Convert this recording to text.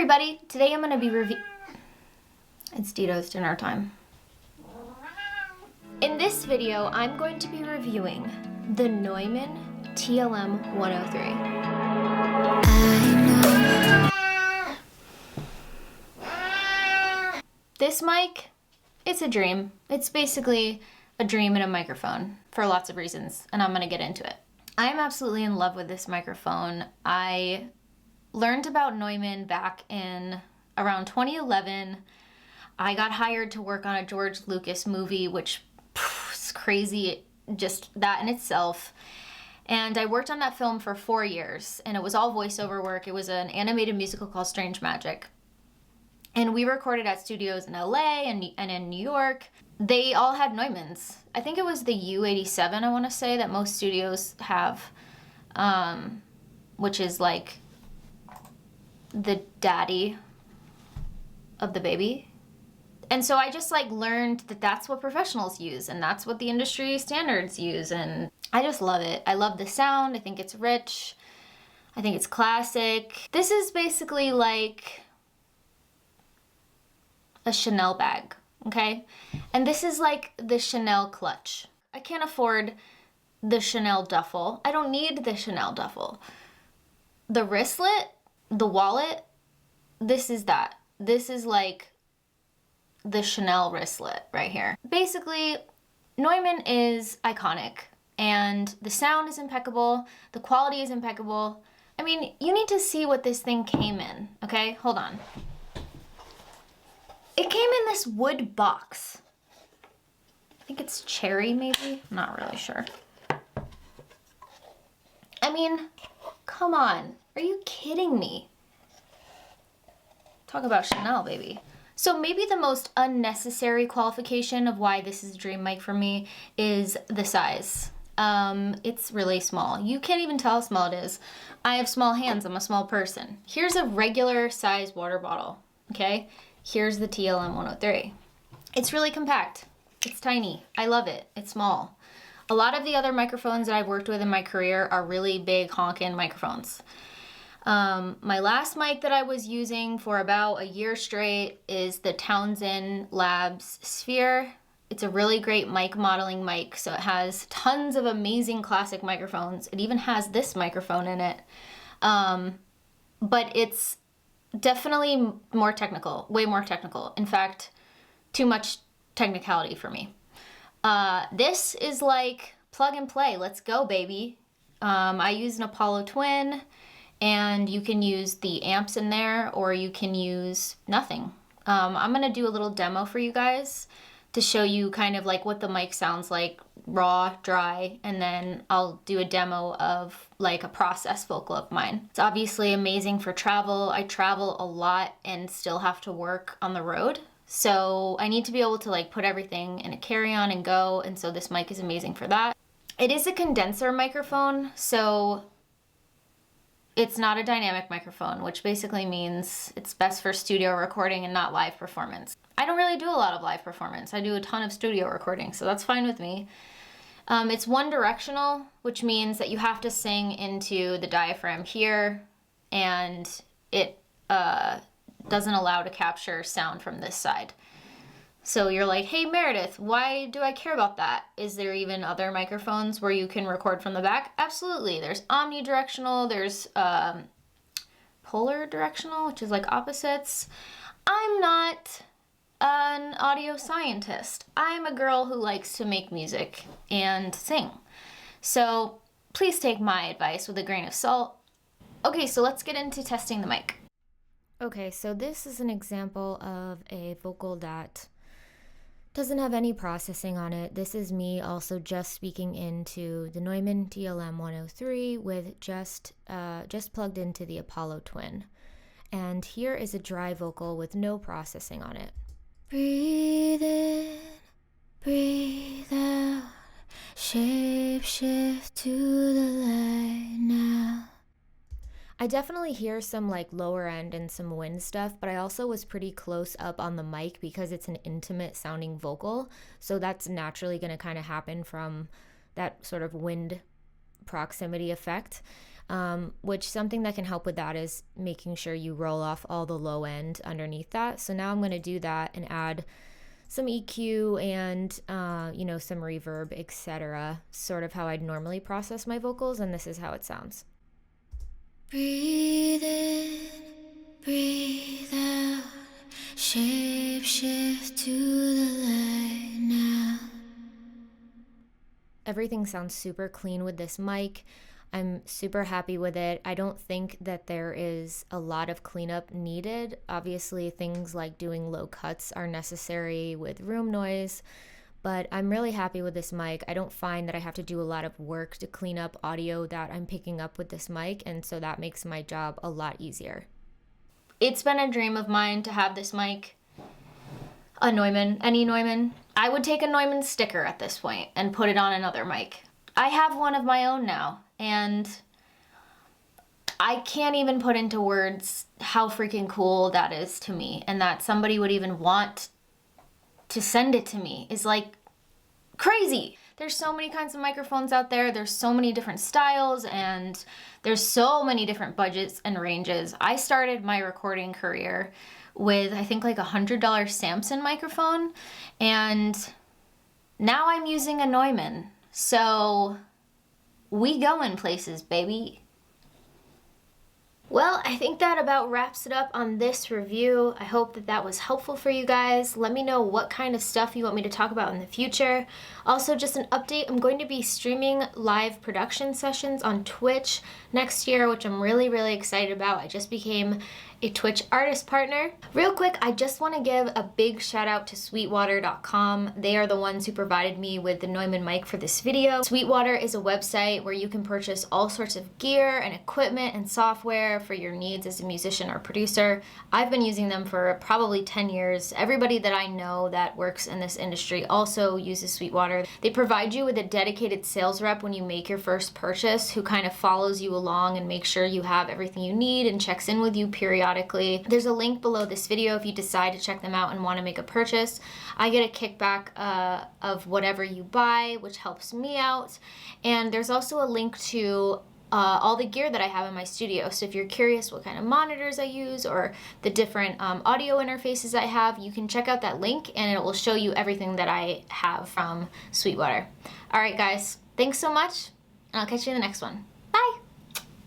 everybody, today I'm going to be It's Dito's dinner time. In this video, I'm going to be reviewing the Neumann TLM 103. This mic, it's a dream. It's basically a dream in a microphone for lots of reasons, and I'm going to get into it. I'm absolutely in love with this microphone. I learned about Neumann back in around 2011. I got hired to work on a George Lucas movie, which is crazy, just that in itself. And I worked on that film for 4 years, and it was all voiceover work. It was an animated musical called Strange Magic. And we recorded at studios in LA and in New York. They all had Neumanns. I think it was the U87, I want to say, that most studios have, which is like the daddy of the baby. And so I just learned that that's what professionals use and that's what the industry standards use, and I just love it. I love the sound. I think it's rich. I think it's classic. This is basically like a Chanel bag, okay? And this is like the Chanel clutch. I can't afford the Chanel duffel. I don't need the Chanel duffel. The wristlet, the wallet, this is that. This is like the Chanel wristlet right here. Basically, Neumann is iconic and the sound is impeccable. The quality is impeccable. I mean, you need to see what this thing came in, okay? Hold on. It came in this wood box. I think it's cherry, maybe? I'm not really sure. I mean, come on. Are you kidding me? Talk about Chanel, baby. So maybe the most unnecessary qualification of why this is a dream mic for me is the size. It's really small. You can't even tell how small it is. I have small hands. I'm a small person. Here's a regular size water bottle, okay? Here's the TLM 103. It's really compact. It's tiny. I love it. It's small. A lot of the other microphones that I've worked with in my career are really big honkin' microphones. My last mic that I was using for about a year straight is the Townsend Labs Sphere. It's a really great mic modeling mic, so it has tons of amazing classic microphones. It even has this microphone in it. But it's definitely more technical, way more technical. In fact, too much technicality for me. This is like plug and play. Let's go, baby. I use an Apollo Twin, and you can use the amps in there, or you can use nothing. I'm gonna do a little demo for you guys to show you kind of like what the mic sounds like, raw, dry, and then I'll do a demo of like a processed vocal of mine. It's obviously amazing for travel. I travel a lot and still have to work on the road. So I need to be able to like put everything in a carry-on and go, and so this mic is amazing for that. It is a condenser microphone, so it's not a dynamic microphone, which basically means it's best for studio recording and not live performance. I don't really do a lot of live performance. I do a ton of studio recording, so that's fine with me. It's one directional, which means that you have to sing into the diaphragm here, and it doesn't allow to capture sound from this side. So you're like, hey Meredith, why do I care about that? Is there even other microphones where you can record from the back? Absolutely. There's omnidirectional, there's polar directional, which is like opposites. I'm not an audio scientist. I'm a girl who likes to make music and sing. So please take my advice with a grain of salt. Okay, so let's get into testing the mic. Okay, so this is an example of a vocal that doesn't have any processing on it. This is me also just speaking into the Neumann TLM 103 with just plugged into the Apollo Twin. And here is a dry vocal with no processing on it. Breathe in, breathe out, shape shift to the light now. I definitely hear some like lower end and some wind stuff, but I also was pretty close up on the mic because it's an intimate sounding vocal. So that's naturally going to kind of happen from that sort of wind proximity effect. which something that can help with that is making sure you roll off all the low end underneath that. So now I'm going to do that and add some EQ and, some reverb, etc. Sort of how I'd normally process my vocals, and this is how it sounds. Breathe in, breathe out, shape shift to the light now. Everything sounds super clean with this mic. I'm super happy with it. I don't think that there is a lot of cleanup needed. Obviously, things like doing low cuts are necessary with room noise, but I'm really happy with this mic. I don't find that I have to do a lot of work to clean up audio that I'm picking up with this mic, and so that makes my job a lot easier. It's been a dream of mine to have this mic. A Neumann, any Neumann. I would take a Neumann sticker at this point and put it on another mic. I have one of my own now, and I can't even put into words how freaking cool that is to me, and that somebody would even want to send it to me is like crazy. There's so many kinds of microphones out there. There's so many different styles, and there's so many different budgets and ranges. I started my recording career with, I think, like $100 Samson microphone, and now I'm using a Neumann. So we going places, baby. Well, I think that about wraps it up on this review. I hope that that was helpful for you guys. Let me know what kind of stuff you want me to talk about in the future. Also, just an update, I'm going to be streaming live production sessions on Twitch next year, which I'm really, really excited about. I just became a Twitch artist partner. Real quick, I just want to give a big shout out to Sweetwater.com. They are the ones who provided me with the Neumann mic for this video. Sweetwater is a website where you can purchase all sorts of gear and equipment and software for your needs as a musician or producer. I've been using them for probably 10 years. Everybody that I know that works in this industry also uses Sweetwater. They provide you with a dedicated sales rep when you make your first purchase who kind of follows you along and makes sure you have everything you need and checks in with you periodically. There's a link below this video if you decide to check them out and want to make a purchase. I get a kickback of whatever you buy, which helps me out. And there's also a link to all the gear that I have in my studio. So if you're curious what kind of monitors I use or the different audio interfaces I have, you can check out that link and it will show you everything that I have from Sweetwater. All right, guys, thanks so much, and I'll catch you in the next one.